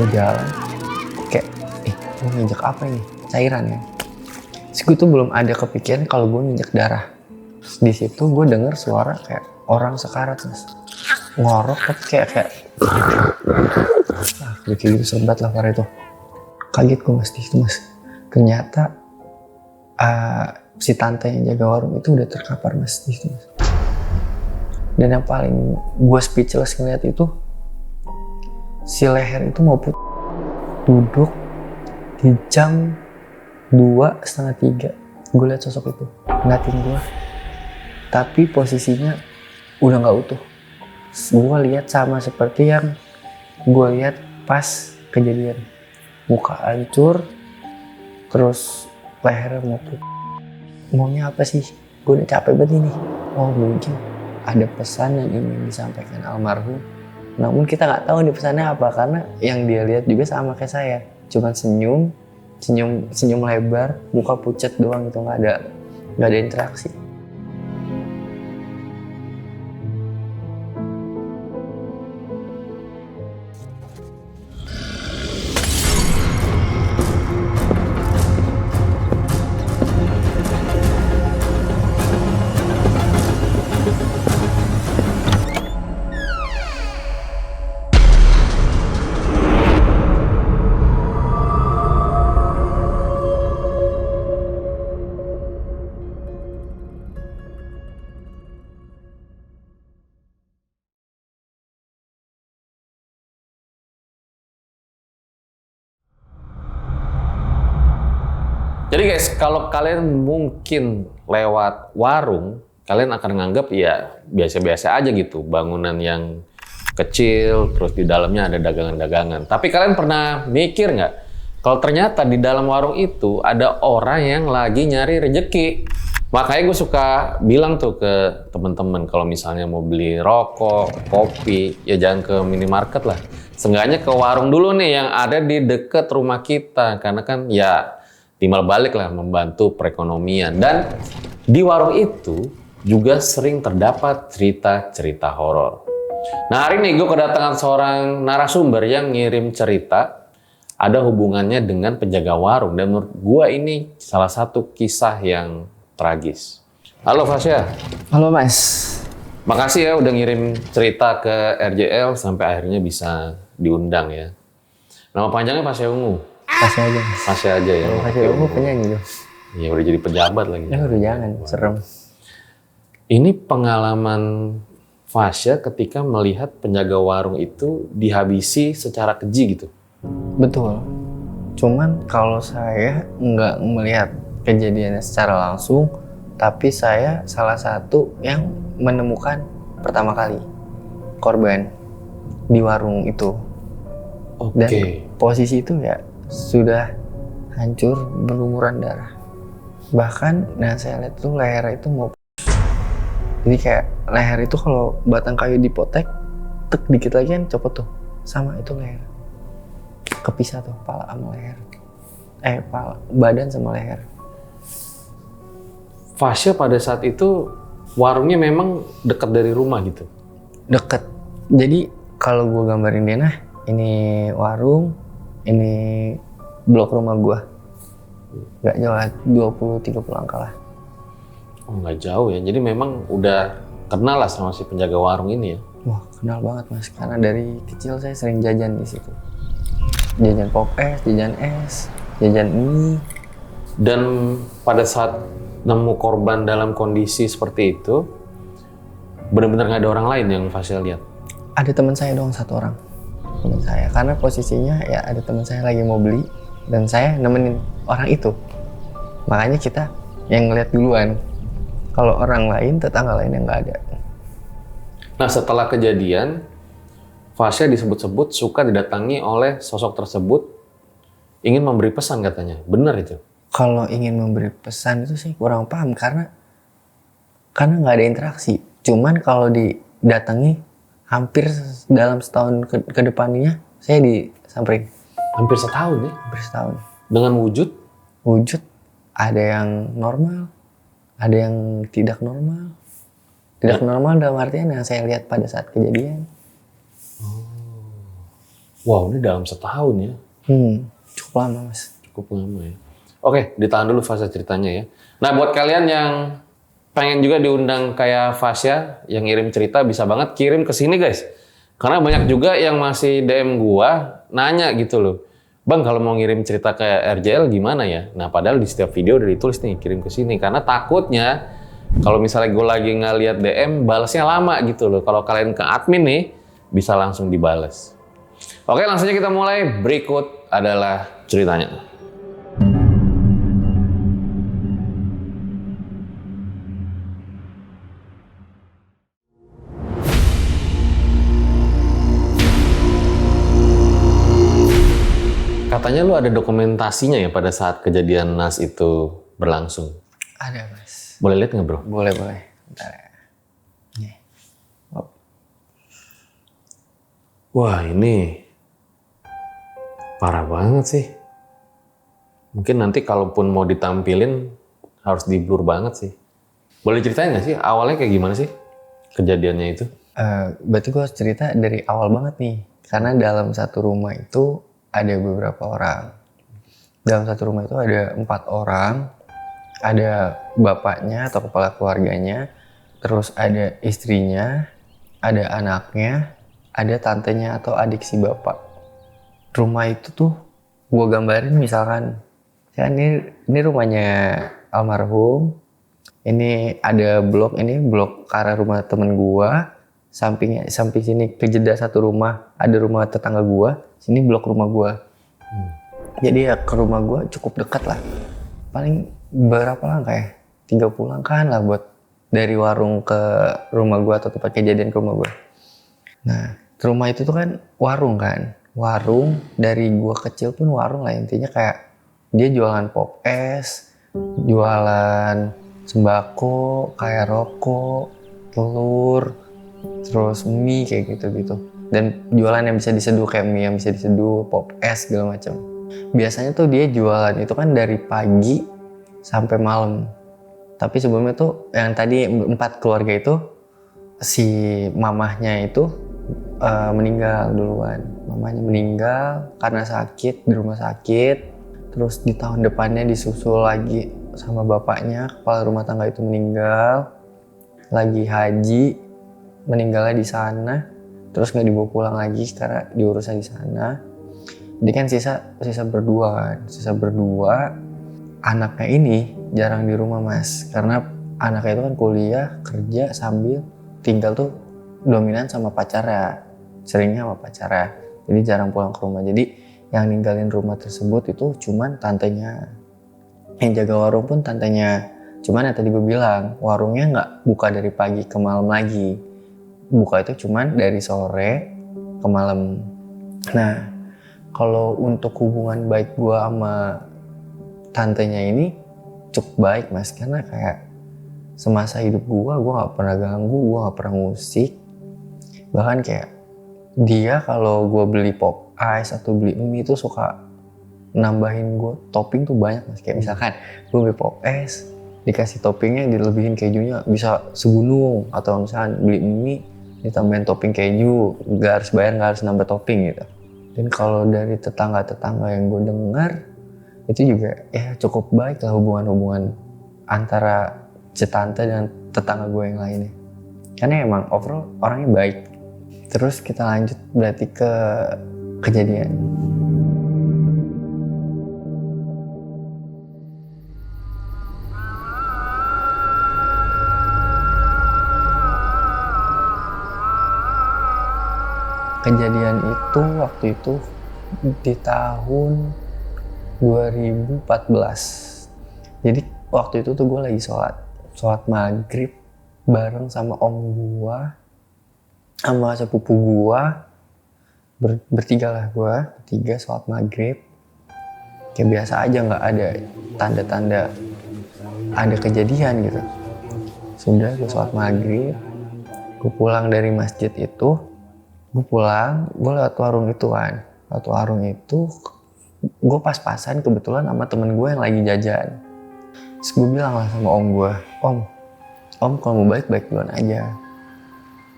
gue jalan kayak gue nginjek apa ini, cairan ya. Terus gue tuh belum ada kepikiran kalau gue nginjek darah. Terus di situ gue denger suara kayak orang sekarat mas, ngorok tapi kayak kayak gitu serem banget lah parah itu. Kaget gue mas di situ mas, ternyata si tante yang jaga warung itu udah terkapar mas di situ mas. Dan yang paling gue speechless ngeliat itu, si leher itu mau duduk di jam 2:30, gue liat sosok itu ngeliatin gue, tapi posisinya udah nggak utuh. Gue lihat sama seperti yang gue lihat pas kejadian, muka hancur, terus lehernya mau maunya apa sih? Gue udah capek banget ini. Oh mungkin ada pesan yang ingin disampaikan almarhum, namun kita nggak tahu nih pesannya apa, karena yang dia lihat juga sama kayak saya, cuman senyum lebar, muka pucat doang gitu, nggak ada interaksi. Jadi guys, kalau kalian mungkin lewat warung, kalian akan nganggap ya biasa-biasa aja gitu, bangunan yang kecil, terus di dalamnya ada dagangan-dagangan. Tapi kalian pernah mikir nggak, kalau ternyata di dalam warung itu ada orang yang lagi nyari rejeki? Makanya gue suka bilang tuh ke temen-temen, kalau misalnya mau beli rokok, kopi, ya jangan ke minimarket lah. Seenggaknya ke warung dulu nih yang ada di deket rumah kita, karena kan ya timbal balik lah membantu perekonomian. Dan di warung itu juga sering terdapat cerita-cerita horor. Nah hari ini gue kedatangan seorang narasumber yang ngirim cerita ada hubungannya dengan penjaga warung, dan menurut gue ini salah satu kisah yang tragis. Halo Fasya. Halo mas. Makasih ya udah ngirim cerita ke RJL sampai akhirnya bisa diundang ya. Nama panjangnya Fasya Ungu. Kasih aja mas. Masih aja ya. Kasih ungu penyanyi tuh. Ya udah jadi pejabat lagi. Ya udah jangan, serem. Ini pengalaman Fasya ketika melihat penjaga warung itu dihabisi secara keji gitu. Betul. Cuman kalau saya nggak melihat kejadiannya secara langsung, tapi saya salah satu yang menemukan pertama kali korban di warung itu. Dan posisi itu ya sudah hancur berlumuran darah. Bahkan nah saya lihat tuh leher itu mau, jadi kayak leher itu kalau batang kayu dipotek, tek dikit lagi kan copot tuh, sama itu leher kepisah tuh, pala sama leher, badan sama leher. Fasya pada saat itu warungnya memang dekat dari rumah gitu? Deket. Jadi kalau gue gambarin dia, nah ini warung, ini blok rumah gue. Gak jauh lah, 20-30 langkah lah. Oh nggak jauh ya, jadi memang udah kenal lah sama si penjaga warung ini ya? Wah kenal banget mas, karena dari kecil saya sering jajan di situ. Jajan pop es, jajan es, jajan mie. Dan pada saat nemu korban dalam kondisi seperti itu, benar-benar nggak ada orang lain yang Fasya lihat? Ada teman saya doang, satu orang. Teman saya, karena posisinya ya ada teman saya lagi mau beli dan saya nemenin orang itu, makanya kita yang ngeliat duluan. Kalau orang lain, tetangga lain yang nggak ada. Nah setelah kejadian, Fasya disebut-sebut suka didatangi oleh sosok tersebut ingin memberi pesan katanya, benar itu? Kalau ingin memberi pesan itu sih kurang paham, karena nggak ada interaksi. Cuman kalau didatangi hampir dalam setahun ke depannya saya disamperin. Hampir setahun ya? Hampir setahun. Dengan wujud? Wujud ada yang normal, ada yang tidak normal. Tidak normal dalam artian yang saya lihat pada saat kejadian. Wow, ini dalam setahun ya. Cukup lama mas. Cukup lama ya. Oke, ditahan dulu fase ceritanya ya. Nah, buat kalian yang pengen juga diundang kayak Fasya yang ngirim cerita, bisa banget kirim ke sini guys. Karena banyak juga yang masih DM gua nanya gitu loh. Bang, kalau mau ngirim cerita ke RJL gimana ya? Nah, padahal di setiap video udah ditulis nih kirim ke sini. Karena takutnya kalau misalnya gue lagi ngeliat DM, balasnya lama gitu loh. Kalau kalian ke admin nih, bisa langsung dibales. Oke, langsung aja kita mulai. Berikut adalah ceritanya. Katanya lu ada dokumentasinya ya pada saat kejadian NAS itu berlangsung. Ada mas. Boleh lihat nggak bro? Boleh. Bentar ya. Nih. Wah ini parah banget sih. Mungkin nanti kalaupun mau ditampilin harus di blur banget sih. Boleh ceritain nggak sih awalnya kayak gimana sih kejadiannya itu? Berarti gue harus cerita dari awal banget nih. Karena dalam satu rumah itu ada beberapa orang. Dalam satu rumah itu ada 4 orang. Ada bapaknya atau kepala keluarganya. Terus ada istrinya. Ada anaknya. Ada tantenya atau adik si bapak. Rumah itu tuh gue gambarin misalkan. Ya ini rumahnya almarhum. Ini ada blok, ini blok ke arah rumah temen gua. Samping sini kejeda satu rumah, ada rumah tetangga gua. Sini blok rumah gua. Jadi ya ke rumah gua cukup dekat lah. Paling berapa langkah ya? 30 langkahan lah buat dari warung ke rumah gua atau tempat kejadian ke rumah gua. Nah, rumah itu tuh kan warung kan. Warung dari gua kecil pun warung lah, intinya kayak dia jualan pop es, jualan sembako, kayak rokok, telur, terus mie kayak gitu-gitu. Dan jualan yang bisa diseduh kayak mie yang bisa diseduh, pop es segala macam. Biasanya tuh dia jualan itu kan dari pagi sampai malam. Tapi sebelumnya tuh yang tadi 4 keluarga itu si mamahnya itu meninggal duluan. Mamanya meninggal karena sakit di rumah sakit. Terus di tahun depannya disusul lagi sama bapaknya, kepala rumah tangga itu meninggal. Lagi haji, meninggalnya di sana. Terus nggak dibawa pulang lagi karena diurusnya di sana. Jadi kan sisa berdua kan. Sisa berdua. Anaknya ini jarang di rumah mas. Karena anaknya itu kan kuliah, kerja sambil tinggal tuh dominan sama pacarnya. Seringnya sama pacarnya. Jadi jarang pulang ke rumah. Jadi yang ninggalin rumah tersebut itu cuman tantenya. Yang jaga warung pun tantenya. Cuman yang tadi gue bilang, warungnya nggak buka dari pagi ke malam lagi. Buka itu cuman dari sore ke malam. Nah, kalau untuk hubungan baik gue sama tantenya ini cukup baik mas. Karena kayak semasa hidup gue nggak pernah ganggu, gue nggak pernah musik. Bahkan kayak dia kalau gue beli pop ice atau beli mie itu suka nambahin gue topping tuh banyak mas. Kayak misalkan gue beli pop es, dikasih toppingnya dilebihin kejunya bisa segunung. Atau misalkan beli mie ditambahin topping keju, nggak harus bayar, nggak harus nambah topping gitu. Dan kalau dari tetangga-tetangga yang gue dengar itu juga ya cukup baik lah hubungan antara tante dan tetangga gue yang lainnya. Karena emang overall orangnya baik. Terus kita lanjut berarti ke kejadian. Kejadian itu waktu itu di tahun 2014. Jadi waktu itu tuh gue lagi sholat maghrib bareng sama om gue, sama sepupu gue, bertiga lah gue, bertiga sholat maghrib. Kayak biasa aja, nggak ada tanda-tanda ada kejadian gitu. Sudah gue sholat maghrib, gue pulang dari masjid itu. Gue pulang, gue lewat warung itu kan. Lewat warung itu, gue pas-pasan kebetulan sama temen gue yang lagi jajan. Terus gue bilang lah sama om gue, Om kalau mau baik duluan aja.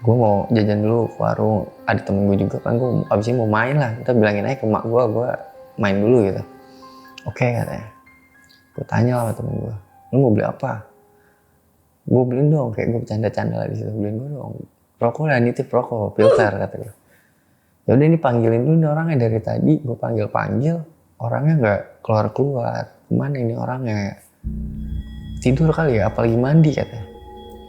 gue mau jajan dulu ke warung, ada temen gue juga kan, gue abis ini mau main lah, kita bilangin aja ke emak gue main dulu gitu. Oke katanya. Gue tanya lah sama temen gue, lu mau beli apa? Gue beliin dong, kayak gue bercanda-canda lah di situ, beliin gue dong rokok lah, nitip rokok filter kata gue. Ya udah ini panggilin dulu nih orangnya, dari tadi gue panggil orangnya nggak keluar, kemana ini orangnya, tidur kali ya, apalagi mandi katanya.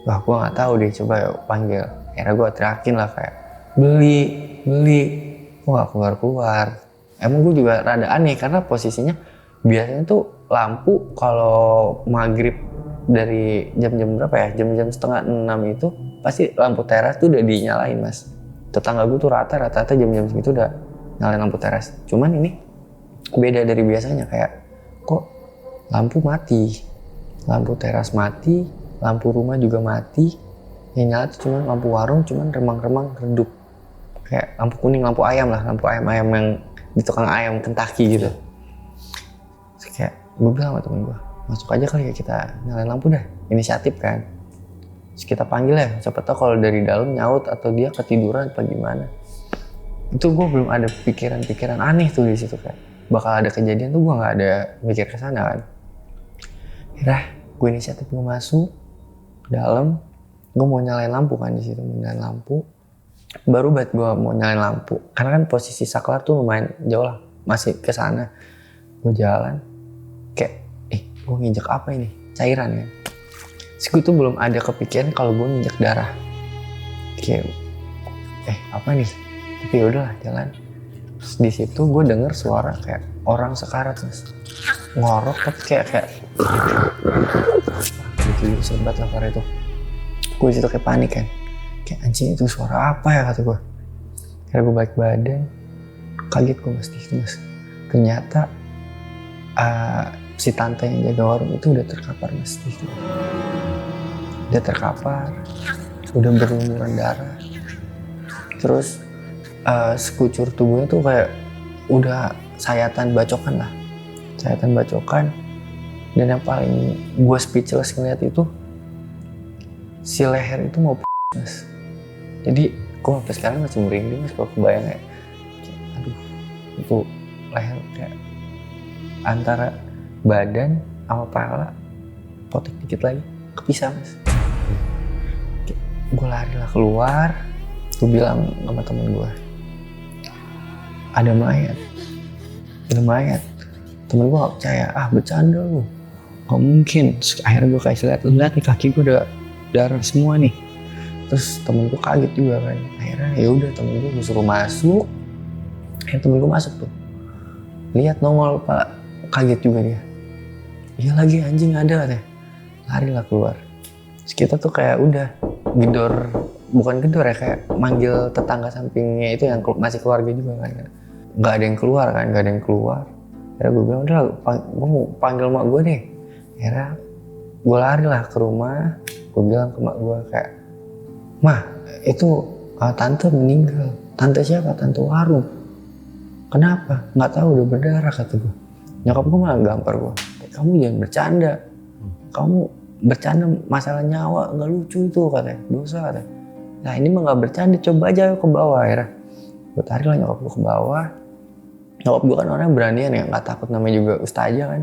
Wah gue nggak tahu deh, coba ya panggil. Akhirnya gue teriakin lah kayak beli, gue nggak keluar. Emang gue juga rada aneh karena posisinya biasanya tuh lampu kalau maghrib dari jam-jam berapa ya, jam-jam setengah 6 itu pasti lampu teras tuh udah dinyalain mas. Tetangga gue tuh rata-rata jam-jam segitu udah nyalain lampu teras. Cuman ini beda dari biasanya, kayak kok lampu mati, lampu teras mati, lampu rumah juga mati, yang nyala tuh cuman lampu warung, cuman remang-remang redup, kayak lampu kuning, lampu ayam lah, lampu ayam yang di tukang ayam Kentucky gitu. Terus kayak gue bilang sama temen gue, masuk aja kali ya kita nyalain lampu dah, inisiatif kan. Terus kita panggil ya, siapa tahu kalau dari dalam nyaut atau dia ketiduran apa gimana. Itu gue belum ada pikiran-pikiran aneh tuh di situ, kayak bakal ada kejadian tuh gue nggak ada mikir ke sana kan. Akhirnya gue inisiatif, gue masuk dalam, gue mau nyalain lampu kan di situ, mau nyalain lampu. Baru banget gue mau nyalain lampu, karena kan posisi saklar tuh lumayan jauh lah, masih ke sana. Gue jalan, kayak gue nginjek apa ini, cairan kan. Terus gue tuh belum ada kepikiran kalau gue nginjek darah. Kayak apa nih? Tapi yaudahlah jalan. Terus di situ gue denger suara kayak orang sekarat mas, ngorok tapi kayak gitu serbat lah karena itu. Gue situ kayak panik kan, kayak anjing itu suara apa ya kata gue. Karena gue balik badan, kaget gue mas di situ mas. Ternyata si tante yang jaga warung itu udah terkapar mas di situ. Udah terkapar, udah berlumuran darah. Terus sekucur tubuhnya tuh kayak udah sayatan bacokan lah, sayatan bacokan. Dan yang paling gue speechless ngeliat itu si leher itu mau mas. Jadi gue sampai sekarang masih merinding mas kalau kebayang kayak aduh, itu leher kayak antara badan sama kepala potek dikit lagi kepisah mas. Gue lari lah keluar, gue bilang sama temen gue, ada mayat. Temen gue gak percaya, bercanda lu, gak mungkin. Terus akhirnya gue kasih lihat nih kaki gue udah darah semua nih. Terus temen gue kaget juga kan. Akhirnya ya udah temen gue suruh masuk. Akhirnya temen gue masuk tuh, lihat nongol pak, kaget juga dia. Iya lagi anjing ada katanya. Lari lah keluar. Terus kita tuh kayak udah gedor, bukan gedor ya, kayak manggil tetangga sampingnya itu yang masih keluarga juga kan. Nggak ada yang keluar kan, nggak ada yang keluar. Akhirnya gue bilang udah gue mau panggil mak gue deh. Akhirnya gue lari lah ke rumah, gue bilang ke mak gue kayak, mah itu tante meninggal. Tante siapa? Tante warung. Kenapa? Nggak tahu, udah berdarah kata gue. Nyokap gue malah gampar gue, kamu jangan bercanda, kamu bercanda masalah nyawa nggak lucu itu katanya, dosa katanya. Nah ini mah nggak bercanda, coba aja ke bawah. Akhirnya gue tarik lah nyokap gue ke bawah. Nyokap gue kan orang beranian ya, nggak takut, namanya juga ustazah kan.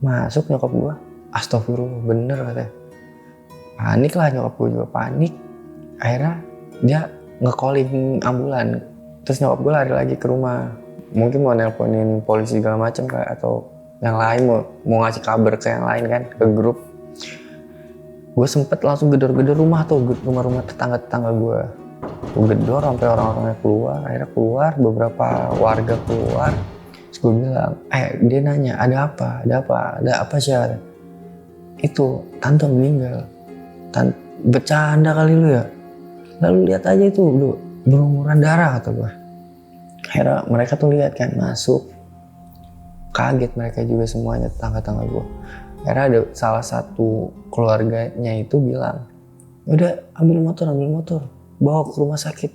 Masuk nyokap gue, astagfirullah bener katanya. Panik lah nyokap gue juga panik. Akhirnya dia nge-calling ambulan. Terus nyokap gue lari lagi ke rumah, mungkin mau nelponin polisi segala macam kayak, atau yang lain mau ngasih kabar ke yang lain kan, ke grup. Gue sempet langsung gedor-gedor rumah tuh, rumah-rumah tetangga-tetangga gue. Gue gedor sampai orang-orangnya keluar. Akhirnya keluar, beberapa warga keluar. Terus gue bilang, dia nanya, ada apa sih? Itu tante meninggal. Bercanda kali lu ya. Lalu lihat aja itu udah berumuran darah kata gue. Akhirnya mereka tuh lihat kan, masuk. Kaget mereka juga semuanya, tetangga-tetangga gue. Akhirnya ada salah satu keluarganya itu bilang, udah ambil motor, bawa ke rumah sakit.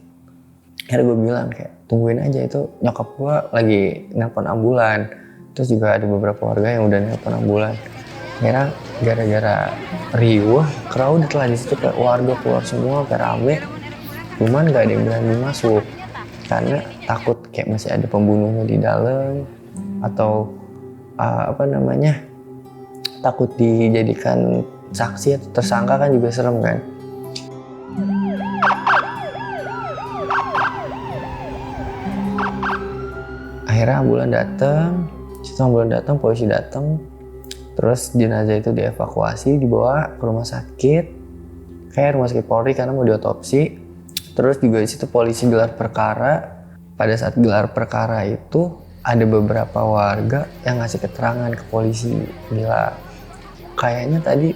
Akhirnya gue bilang kayak, tungguin aja, itu nyokap gue lagi nelpon ambulan. Terus juga ada beberapa warga yang udah nelpon ambulan. Akhirnya gara-gara riuh, crowded lah di situ, kayak warga keluar semua, kayak rame. Cuman nggak ada yang berani masuk karena takut kayak masih ada pembunuhnya di dalam atau takut dijadikan saksi atau tersangka kan juga serem kan. Akhirnya ambulan datang, polisi datang, terus jenazah itu dievakuasi, dibawa ke rumah sakit, kayak rumah sakit Polri karena mau diotopsi. Terus juga di situ polisi gelar perkara. Pada saat gelar perkara itu ada beberapa warga yang ngasih keterangan ke polisi, gila, kayaknya tadi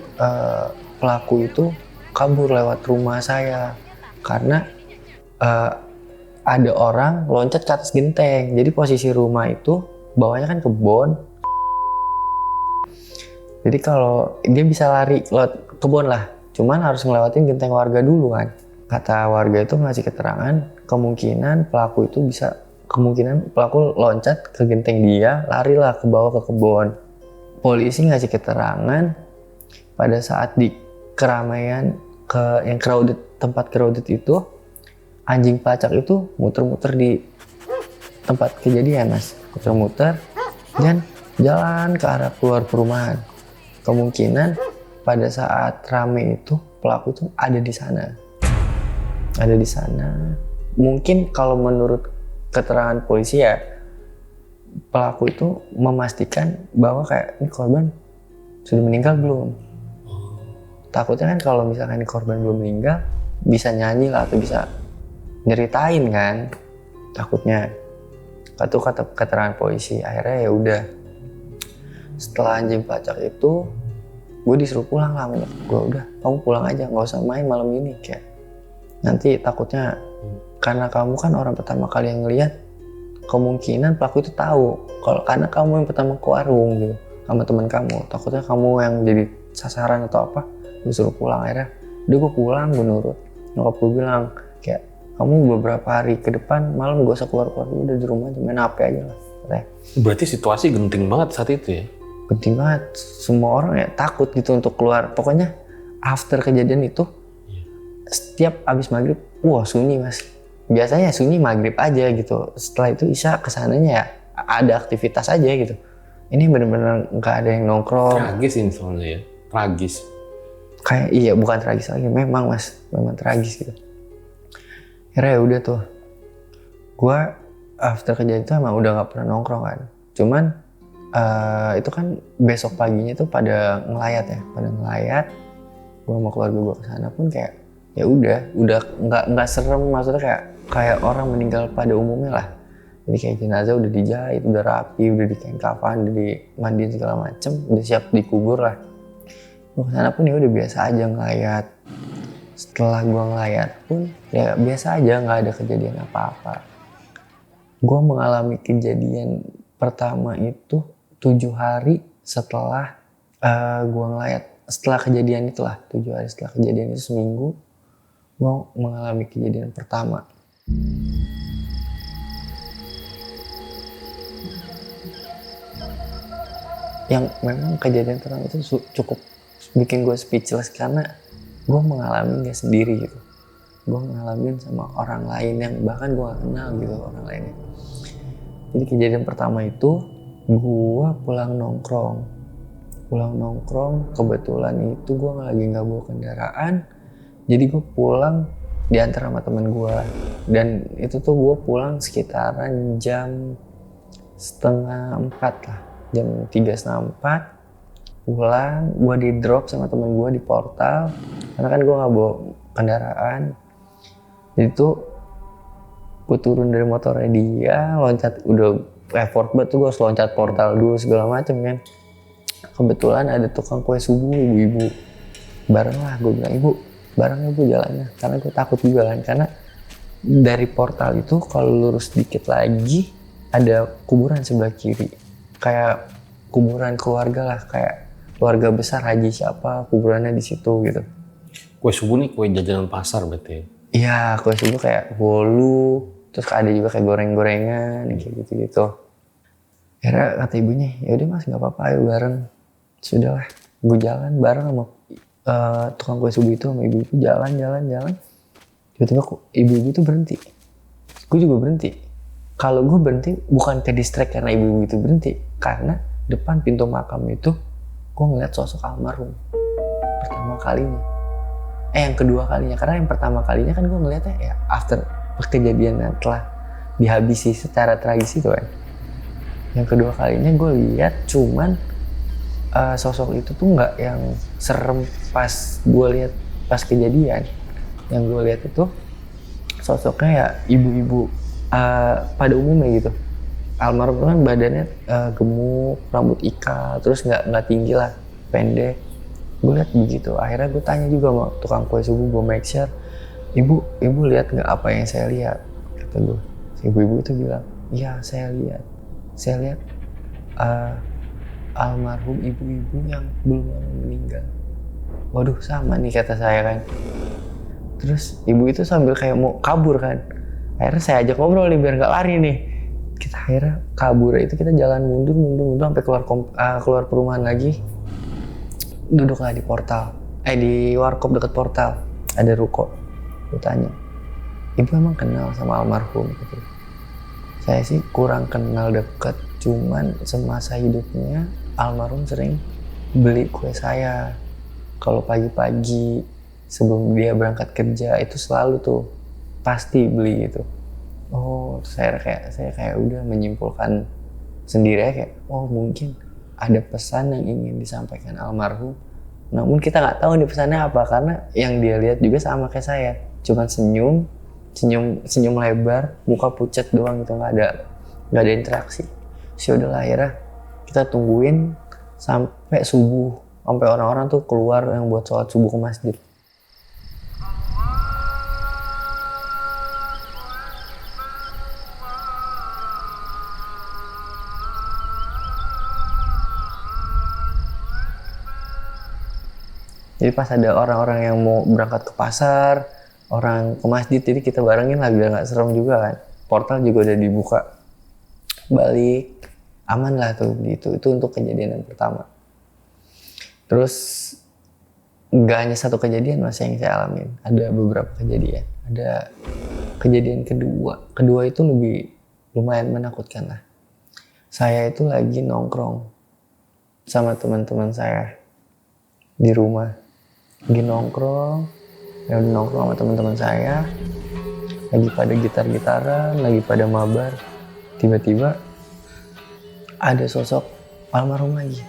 pelaku itu kabur lewat rumah saya karena ada orang loncat ke atas genteng. Jadi posisi rumah itu bawahnya kan kebun. Jadi kalau dia bisa lari lewat kebun lah, cuman harus ngelewatin genteng warga dulu kan. Kata warga itu ngasih keterangan, kemungkinan pelaku loncat ke genteng dia, larilah ke bawah ke kebun. Polisi ngasih keterangan pada saat di keramaian tempat crowded itu, anjing pelacak itu muter-muter di tempat kejadian, Mas. Muter-muter dan jalan ke arah keluar perumahan. Kemungkinan pada saat rame itu pelaku itu ada di sana. Mungkin kalau menurut keterangan polisi ya, pelaku itu memastikan bahwa kayak ini korban sudah meninggal belum. Takutnya kan kalau misalkan ini korban belum meninggal, bisa nyanyi lah atau bisa nyeritain kan, takutnya. Itu kata keterangan polisi. Akhirnya ya udah, setelah anjing pelacak itu gue disuruh pulang lah. Gue udah, kamu pulang aja, nggak usah main malam ini, kayak nanti takutnya karena kamu kan orang pertama kali yang ngeliat, kemungkinan pelaku itu tahu kalau karena kamu yang pertama ke warung gitu sama teman kamu, takutnya kamu yang jadi sasaran atau apa. Gue suruh pulang. Akhirnya udah gue pulang, gue nurut. Nyokap gue bilang kayak, kamu beberapa hari ke depan malam gak usah keluar-keluar, udah di rumah aja, main HP aja lah. Berarti situasi genting banget saat itu ya? Genting banget, semua orang ya takut gitu untuk keluar. Pokoknya after kejadian itu, setiap abis maghrib, wah sunyi, Mas. Biasanya sunyi maghrib aja gitu, setelah itu isya kesananya ya ada aktivitas aja gitu. Ini bener-bener gak ada yang nongkrong. Tragis ini soalnya ya, tragis. Kayak iya, bukan tragis lagi, memang Mas, memang tragis gitu. Akhirnya ya udah tuh, gue after kejadian itu emang udah gak pernah nongkrong kan. Cuman itu kan besok paginya tuh pada ngelayat. Gue sama keluarga gue kesana pun kayak ya udah nggak serem, maksudnya kayak orang meninggal pada umumnya lah. Jadi kayak jenazah udah dijahit, udah rapi, udah dikain kafan, udah dimandiin segala macem, udah siap dikubur lah. Gue kesana pun ya udah biasa aja ngelayat. Setelah gue ngelayat pun ya biasa aja, nggak ada kejadian apa-apa. Gue mengalami kejadian pertama itu 7 hari setelah gue ngelayat. Setelah kejadian itulah, 7 hari setelah kejadian itu, seminggu, gue mengalami kejadian pertama. Yang memang kejadian pertama itu cukup bikin gue speechless karena gue mengalaminya sendiri gitu. Gue ngalamin sama orang lain yang bahkan gue gak kenal gitu, orang lainnya. Jadi kejadian pertama itu gue pulang nongkrong, kebetulan itu gue lagi gak bawa kendaraan. Jadi gue pulang diantar sama temen gue, dan itu tuh gue pulang sekitaran jam 3:30 lah, jam 3:30 pulang. Gue di drop sama temen gue di portal karena kan gue gak bawa kendaraan. Jadi tuh gue turun dari motornya dia, loncat, udah effort banget tuh, gue harus loncat portal dulu segala macem kan. Kebetulan ada tukang kue subuh, ibu-ibu bareng lah. Gue bilang, ibu bareng ibu jalannya, karena gue takut juga kan, karena dari portal itu kalau lurus dikit lagi ada kuburan sebelah kiri, kayak kuburan keluarga lah, kayak keluarga besar haji siapa, kuburannya di situ gitu. Kue subuh nih kue jajanan pasar berarti? Iya, kue subuh kayak bolu, terus ada juga kayak goreng-gorengan kayak gitu-gitu. Akhirnya kata ibunya, ya udah Mas, nggak apa-apa, ayo bareng. Sudahlah, gue jalan bareng sama tukang kue subuh itu, sama ibu-ibu jalan. tiba-tiba ibu-ibu itu berhenti. Gue juga berhenti. Kalau gue berhenti bukan ke distract karena ibu-ibu itu berhenti, karena depan pintu makam itu gue ngeliat sosok almarhum pertama kalinya. Yang kedua kalinya, karena yang pertama kalinya kan gue ngeliatnya ya after kejadian yang telah dihabisi secara tragis itu kan. Yang kedua kalinya gue lihat cuman sosok itu tuh nggak yang serem pas gue lihat pas kejadian. Yang gue lihat itu sosoknya ya ibu-ibu pada umumnya gitu. Almarhum kan badannya gemuk, rambut ikat, terus nggak tinggi lah, pendek. Gue lihat begitu. Akhirnya gue tanya juga sama tukang kue subuh, gue make sure, ibu lihat nggak apa yang saya lihat? Kata gue. Si ibu-ibu itu bilang, iya saya lihat almarhum ibu-ibu yang belum lama meninggal. Waduh sama nih kata saya kan. Terus ibu itu sambil kayak mau kabur kan. Akhirnya saya ajak ngobrol nih biar nggak lari nih. Kita akhirnya kabur itu, kita jalan mundur sampai keluar perumahan lagi. Duduklah di portal. Di warkop dekat portal. Ada ruko. Gue tanya, ibu emang kenal sama almarhum? Gitu. Saya sih kurang kenal deket. Cuman semasa hidupnya almarhum sering beli kue saya. Kalau pagi-pagi sebelum dia berangkat kerja itu selalu tuh pasti beli gitu. Oh, saya kayak udah menyimpulkan sendiri kayak, oh mungkin ada pesan yang ingin disampaikan almarhum. Namun kita nggak tahu nih pesannya apa, karena yang dia lihat juga sama kayak saya, cuman senyum lebar, muka pucat doang gitu, nggak ada interaksi. Udahlah akhirnya kita tungguin sampai subuh, sampai orang-orang tuh keluar yang buat sholat subuh ke masjid. Jadi pas ada orang-orang yang mau berangkat ke pasar, orang ke masjid, jadi kita barengin lah biar nggak serem juga kan. Portal juga udah dibuka, balik aman lah tuh gitu. Itu untuk kejadian yang pertama. Terus nggak hanya satu kejadian mas yang saya alamin, ada beberapa kejadian. Ada kejadian kedua itu lumayan menakutkan lah. Saya itu lagi nongkrong sama teman-teman saya di rumah. Lagi nongkrong sama teman-teman saya, lagi pada gitar-gitaran, lagi pada mabar. Tiba-tiba ada sosok almarhum lagi,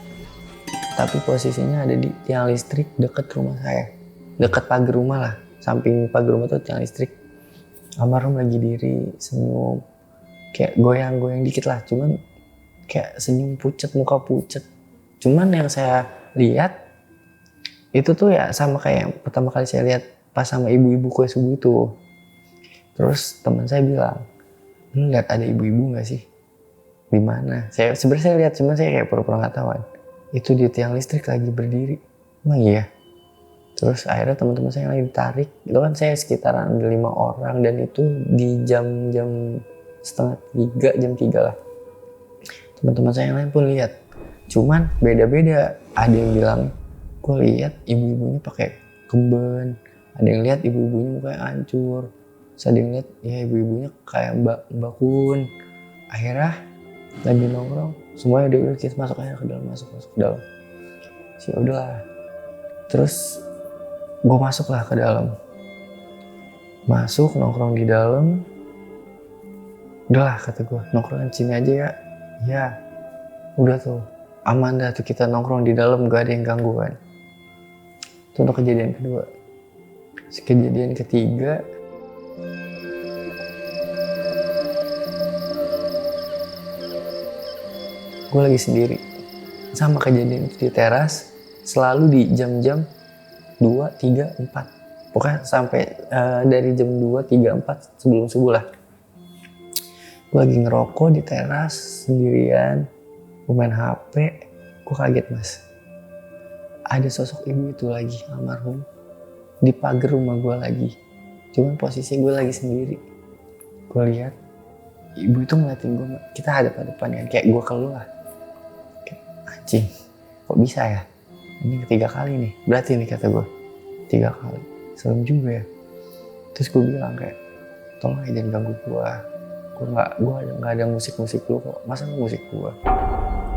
tapi posisinya ada di tiang listrik dekat rumah saya, dekat pagar rumah lah, samping pagar rumah tuh tiang listrik. Almarhum lagi diri, senyum, kayak goyang-goyang dikit lah, cuman kayak senyum pucat, muka pucat. Cuman yang saya lihat itu tuh ya sama kayak yang pertama kali saya lihat pas sama ibu-ibu kue subuh itu. Terus teman saya bilang, lu lihat ada ibu-ibu nggak sih? Di mana? Sebenarnya saya lihat, cuman saya kayak pura-pura nggak tahu. Itu di tiang listrik lagi berdiri. Emang iya? Terus akhirnya teman-teman saya lagi ditarik. Itu kan saya sekitaran 5 orang dan itu di jam setengah 3, jam 3 lah. Teman-teman saya yang lain pun lihat. Cuman beda-beda. Ada yang bilang, gue lihat ibu-ibunya pakai kemben, ada yang lihat ibu-ibunya mukanya hancur, terus ada yang lihat ya ibu-ibunya kayak mbak Kun. Akhirnya lagi nongkrong, semuanya udah kita masuk aja ke dalam, masuk ke dalam. Udahlah, terus gue masuklah ke dalam, nongkrong di dalam. Udahlah kata gue, nongkrong sini aja ya, udah tuh aman dah tuh, kita nongkrong di dalam gak ada yang ganggu kan. Itu untuk kejadian kedua. Kejadian ketiga, gue lagi sendiri. Sama kejadian itu di teras, selalu di jam-jam 2, 3, 4. Pokoknya sampai dari jam 2, 3, 4 sebelum subuh lah. Gue lagi ngerokok di teras sendirian, gue main HP, gue kaget mas. Ada sosok ibu itu lagi, almarhum, di pagar rumah gue lagi. Cuman posisi gue lagi sendiri. Gue lihat, ibu itu ngeliatin gue, kita hadap-hadapan kan, kayak gue keluar. Kayak, anjing, kok bisa ya? Ini ketiga kali nih, berarti nih kata gue, 3 kali. Serem juga ya. Terus gue bilang kayak, tolong ya jangan ganggu gue nggak ada musik lu kok, masa lu musik gue.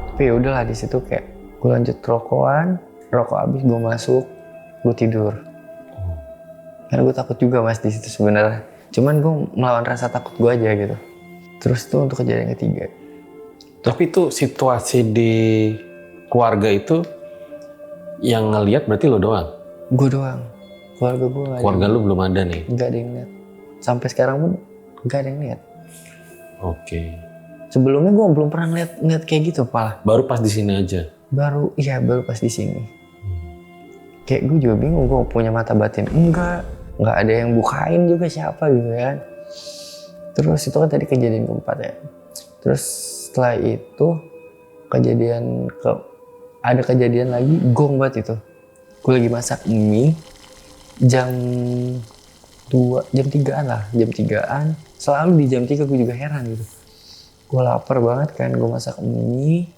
Tapi ya udahlah, di situ kayak gue lanjut rokok habis gue masuk, gue tidur. Karena gue takut juga mas di situ sebenarnya, cuman gue melawan rasa takut gue aja gitu. Terus itu untuk kejadian ketiga. Tapi itu situasi di keluarga itu yang ngelihat berarti lo doang? Gue doang, keluarga gue nggak. Keluarga lu belum ada nih? Nggak ada yang lihat, sampai sekarang pun nggak ada yang lihat. Oke. Sebelumnya gue belum pernah ngeliat kayak gitu malah. Baru pas di sini aja? Baru pas di sini. Kayak gue juga bingung, gue punya mata batin nggak ada yang bukain juga siapa gitu kan. Terus itu kan tadi kejadian keempat ya. Terus setelah itu ada kejadian lagi gong banget itu. Gue lagi masak mie jam 3-an lah, jam 3-an. Selalu di jam 3 gue juga heran gitu. Gue lapar banget kan, gue masak mie.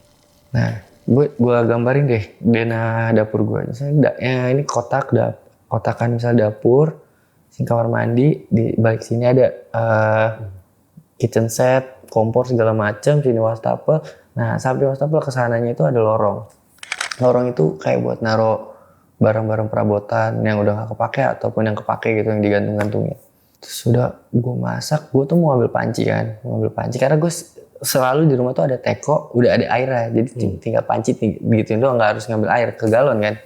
Nah, gue gambarin deh denah dapur gue. Misalnya ini kotakan misalnya dapur, sini kamar mandi, di balik sini ada kitchen set, kompor segala macam, sini wastafel. Nah, sampai wastafel kesananya itu ada lorong. Lorong itu kayak buat naro barang-barang perabotan yang udah nggak kepake ataupun yang kepake gitu yang digantung-gantungin. Terus udah gue masak, gue tuh mau ambil panci karena gue selalu di rumah tuh ada teko, udah ada airnya, jadi tinggal panci begituin doang, nggak harus ngambil air ke galon kan.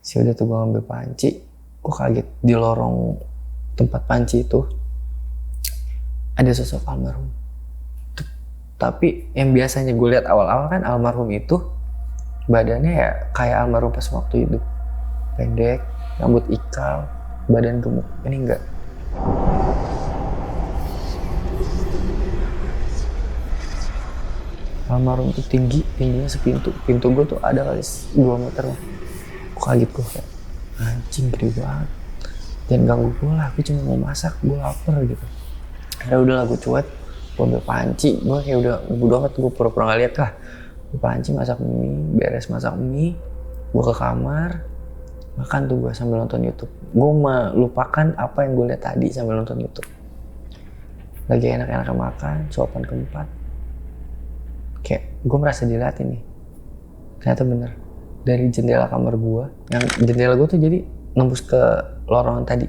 Udah tuh gue ngambil panci, gue kaget di lorong tempat panci itu ada sosok almarhum. Tapi yang biasanya gue lihat awal-awal kan almarhum itu badannya ya kayak almarhum pas waktu hidup, pendek, rambut ikal, badan gemuk. Ini enggak. Almarhum itu tingginya sepintu. Pintu gue tuh ada kali 2 meter lah. Gue kaget, gue kayak anjing gede banget. Jangan ganggu gue lah, gue cuma mau masak, gue lapar gitu. Akhirnya udahlah gue cuek, gue ambil panci. Gue kayak udah bodo amat, gue pura-pura gak liat lah. Gue panci masak mie, beres masak mie, gue ke kamar, makan tuh gue sambil nonton YouTube. Gue melupakan apa yang gue lihat tadi sambil nonton YouTube. Lagi enak-enak makan, suapan keempat. Kayak gue merasa diliatin nih. Ternyata bener. Dari jendela kamar gue, yang jendela gue tuh jadi nembus ke lorongan tadi.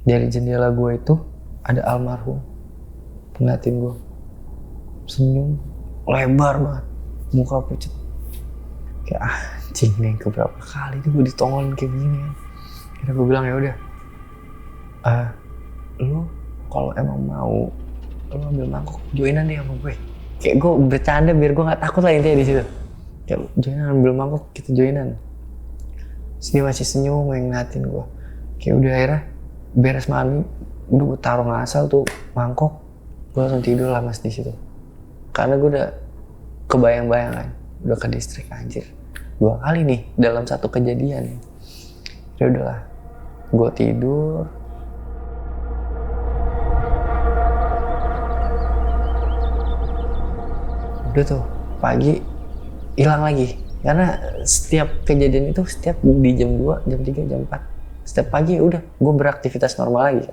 Dari jendela gue itu ada almarhum ngeliatin gue. Senyum, lebar banget. Muka pucet. Kayak anjing nih, keberapa kali tuh gue ditongolin kayak gini kan. Akhirnya gue bilang ya udah, lu kalau emang mau, lu ambil mangkok, joinan deh sama gue. Kayak gue bercanda biar gue nggak takut lah intinya di situ. Kayak joinan, ambil mangkok, kita joinan. Terus dia masih senyum ngeliatin gue. Kayak udah akhirnya beres mami, udah gue taruh ngasal tuh mangkok, gue langsung tidur lah mas di situ. Karena gue udah kebayang-bayang kan, udah ke distrik anjir. 2 kali nih dalam satu kejadian. Ya udahlah, gue tidur. Udah tuh pagi hilang lagi. Karena setiap kejadian itu setiap di jam 2, jam 3, jam 4. Setiap pagi udah gue beraktivitas normal lagi.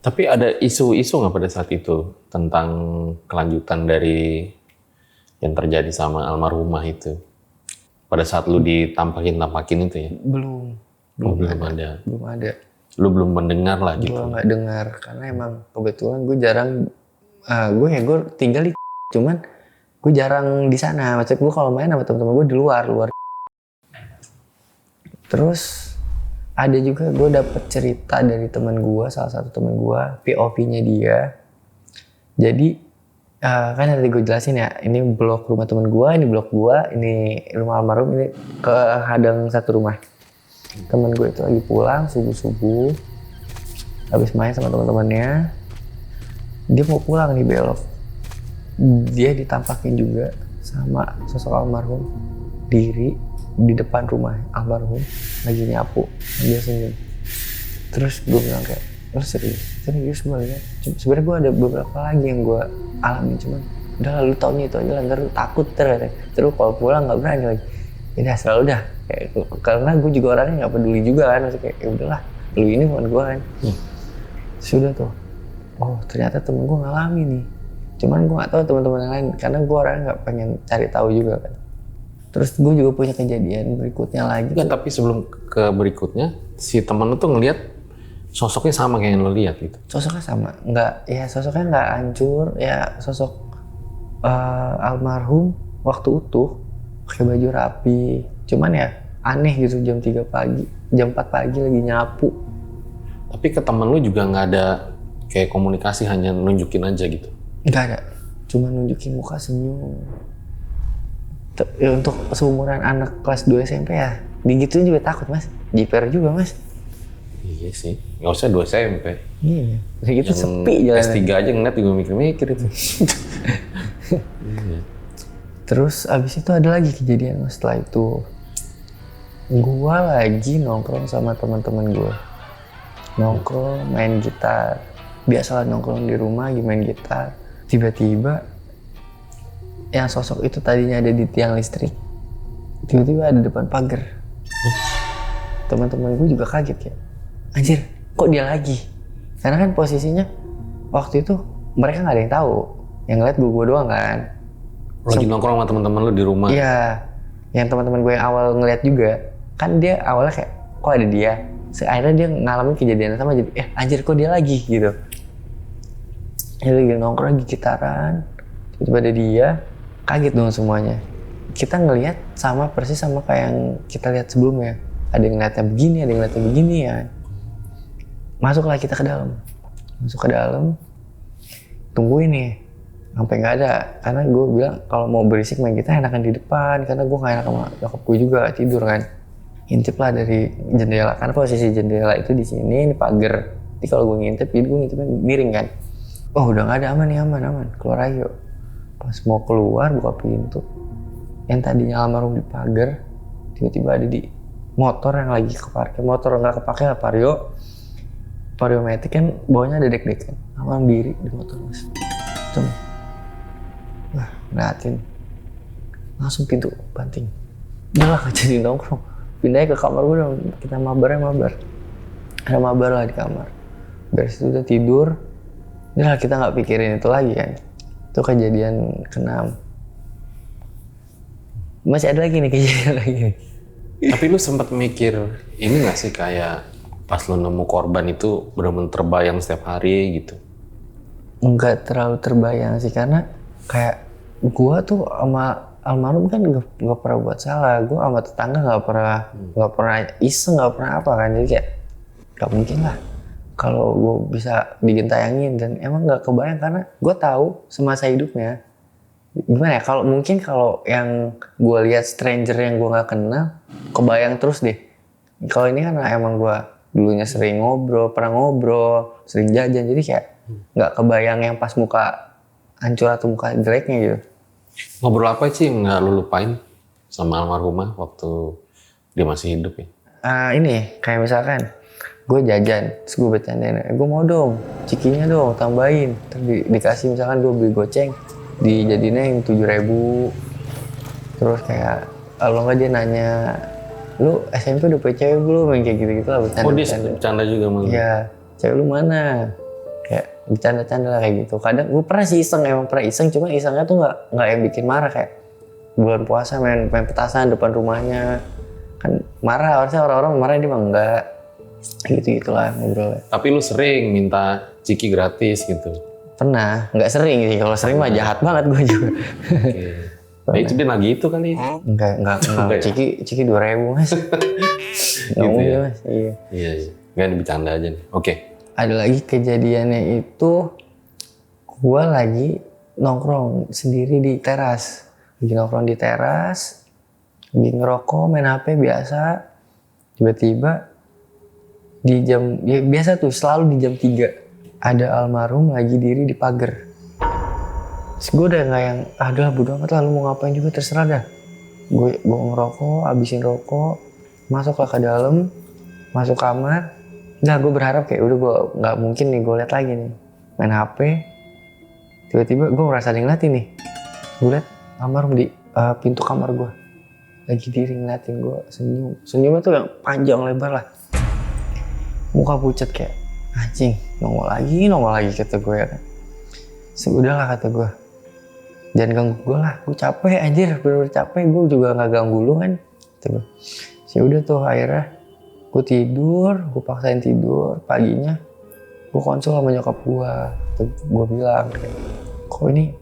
Tapi ada isu-isu nggak pada saat itu tentang kelanjutan dari yang terjadi sama almarhumah itu? Pada saat lu ditampakin itu ya? Belum ada. Belum ada. Lu belum mendengar lah gitu? Gue nggak dengar karena emang kebetulan gue jarang, gue tinggal di cuman gue jarang di sana. Maksud gue kalau main sama teman-teman gue di luar. Terus ada juga gue dapet cerita dari teman gue, salah satu teman gue, POV-nya dia. Jadi kan tadi gue jelasin ya, ini blok rumah teman gue, ini blok gue, ini rumah almarhum, ini kehadang satu rumah. Temen gue itu lagi pulang subuh-subuh, habis main sama teman-temannya, dia mau pulang nih belok. Dia ditampakin juga sama sosok almarhum, diri di depan rumah almarhum, lagi nyapu, dia senyum. Terus gue bilang kayak, lo serius gue liat. Sebenarnya gue ada beberapa lagi yang gue alami, cuman udah lalu taunya itu aja lah, ntar lu takut terus kalau pulang nggak berani lagi. Ya udah selalu dah, kayak, karena gue juga orangnya nggak peduli juga kan, maksudnya kayak ya udahlah lu ini bukan gue kan. Sudah tuh, oh ternyata temen gue ngalami nih. Cuman gue gak tahu teman-teman yang lain karena gue orang nggak pengen cari tahu juga kan. Terus gue juga punya kejadian berikutnya lagi. Ya, tapi sebelum ke berikutnya, si temen lu tuh ngelihat sosoknya sama kayak yang lo lihat gitu. Sosoknya sama, sosoknya nggak hancur, ya sosok almarhum waktu utuh, pakai baju rapi. Cuman ya aneh gitu jam 3 pagi, jam 4 pagi lagi nyapu. Tapi ke temen lu juga nggak ada kayak komunikasi, hanya nunjukin aja gitu? Nggak ada, cuma nunjukin muka senyum. Ya, untuk seumuran anak kelas 2 SMP ya, digituin juga takut mas, jiper juga mas. Iya sih, nggak usah 2 SMP. Iya, kayak gitu sepi jalan. S3 aja ngeliat juga mikir-mikir itu. Iya. Terus abis itu ada lagi kejadian setelah itu. Gua lagi nongkrong sama teman-teman gua. Nongkrong, main gitar. Biasalah nongkrong di rumah lagi main gitar. Tiba-tiba yang sosok itu tadinya ada di tiang listrik. Tiba-tiba ada depan pagar. Teman-teman gue juga kaget ya. Anjir, kok dia lagi? Karena kan posisinya waktu itu mereka nggak ada yang tahu. Yang ngeliat gue doang kan. Lagi nongkrong sama teman-teman lu di rumah? Iya, yang teman-teman gue yang awal ngeliat juga. Kan dia awalnya kayak, kok ada dia? Akhirnya dia ngalamin kejadian sama, jadi anjir kok dia lagi gitu. Dia lagi nongkrong, lagi gitaran. Tiba-tiba ada dia, kaget dong semuanya. Kita ngeliat sama persis sama kayak yang kita lihat sebelumnya. Ada yang ngeliatnya begini, ada yang ngeliatnya begini ya. Masuklah kita ke dalam. Masuk ke dalam, tungguin nih. Sampai nggak ada, karena gue bilang kalau mau berisik main gitar enakan di depan, karena gue nggak enak sama nyokap gue juga tidur kan. Ngintip lah dari jendela, karena posisi jendela itu di sini, ini pagar. Jadi kalau gue ngintip, jadi gue ngintipnya miring kan. Oh udah nggak ada, aman nih, aman, keluar ayo. Pas mau keluar buka pintu, yang tadinya almarhum di pagar, tiba-tiba ada di motor yang lagi keparkir. Motor nggak kepake lah, Vario Matic kan bawahnya ada dek-dek kan. Almarhum diri di motor mas. Wah, ngeliatin. Langsung pintu banting. Udah lah, gak jadi nongkrong. Pindahnya ke kamar gue dong, kita mabar. Ada mabar lah di kamar. Beres itu udah tidur. Udah lah, kita gak pikirin itu lagi kan. Itu kejadian ke-6. Masih ada lagi nih kejadian lagi. Tapi lu sempat mikir, ini gak sih kayak pas lu nemu korban itu benar-benar terbayang setiap hari gitu? Enggak terlalu terbayang sih, karena kayak gua tuh sama almarhum kan nggak pernah buat salah. Gua sama tetangga nggak pernah iseng, nggak pernah apa kan. Jadi kayak nggak mungkin lah kalau gua bisa digentayangin, dan emang nggak kebayang karena gua tahu semasa hidupnya gimana ya. Kalau yang gua lihat stranger yang gua nggak kenal, kebayang terus deh. Kalau ini kan emang gua dulunya sering pernah ngobrol, sering jajan, jadi kayak nggak kebayang yang pas muka hancur atau muka jeleknya gitu. Ngobrol apa sih yang nggak lu lupain sama almarhumah waktu dia masih hidup ya? Ini kayak misalkan gue jajan, terus gue bercandain, gue mau dong cikinya dong tambahin, terus dikasih misalkan gue beli goceng, dijadiinnya yang 7.000. Terus kayak kalau nggak dia nanya, lu SMP udah punya cewek belum, yang kayak gitu-gitu lah bercanda. Oh dia bercanda juga malah? Iya, cewek lu mana? Kayak bercanda-canda lah kayak gitu. Kadang gue pernah sih emang pernah iseng, cuma isengnya tuh nggak yang bikin marah. Kayak bulan puasa main petasan depan rumahnya, kan marah, harusnya orang-orang marah, dia mah enggak. Gitu-gitulah ngobrolnya. Tapi lu sering minta ciki gratis gitu? Pernah, nggak sering sih. Kalau sering mah jahat banget gue juga. Oke. Nah, itu dia lagi itu kali. Enggak. Ciki 2.000 mas. Nggak Gitu mungkin ya? mas. Iya. Iya. Nggak bercanda aja nih. Oke. Ada lagi kejadiannya itu, gue lagi nongkrong sendiri di teras. Lagi nongkrong di teras, lagi ngerokok, main HP biasa. Tiba-tiba di jam, ya biasa tuh selalu di jam 3 ada almarhum lagi diri di pagar. Terus gue udah nggak yang, udah bodo amat lah, lu mau ngapain juga terserah dah. Gue ngerokok, habisin rokok, masuklah ke dalam, masuk kamar. Nah gue berharap kayak udah gue nggak mungkin nih gue lihat lagi nih main HP. Tiba-tiba gue merasa ada yang ngeliatin nih. Gue liat almarhum di pintu kamar gue lagi diri ngeliatin gue, senyumnya tuh yang panjang lebar lah. muka pucet kayak anjing, nongol lagi kata gue ya kan. Udahlah kata gue, jangan ganggu gue lah, gue capek anjir, bener-bener capek, gue juga gak ganggu lu kan kata gue. Udah tuh akhirnya gue tidur, gue paksain tidur. Paginya gue konsul sama nyokap gue. Gue bilang kayak, kok ini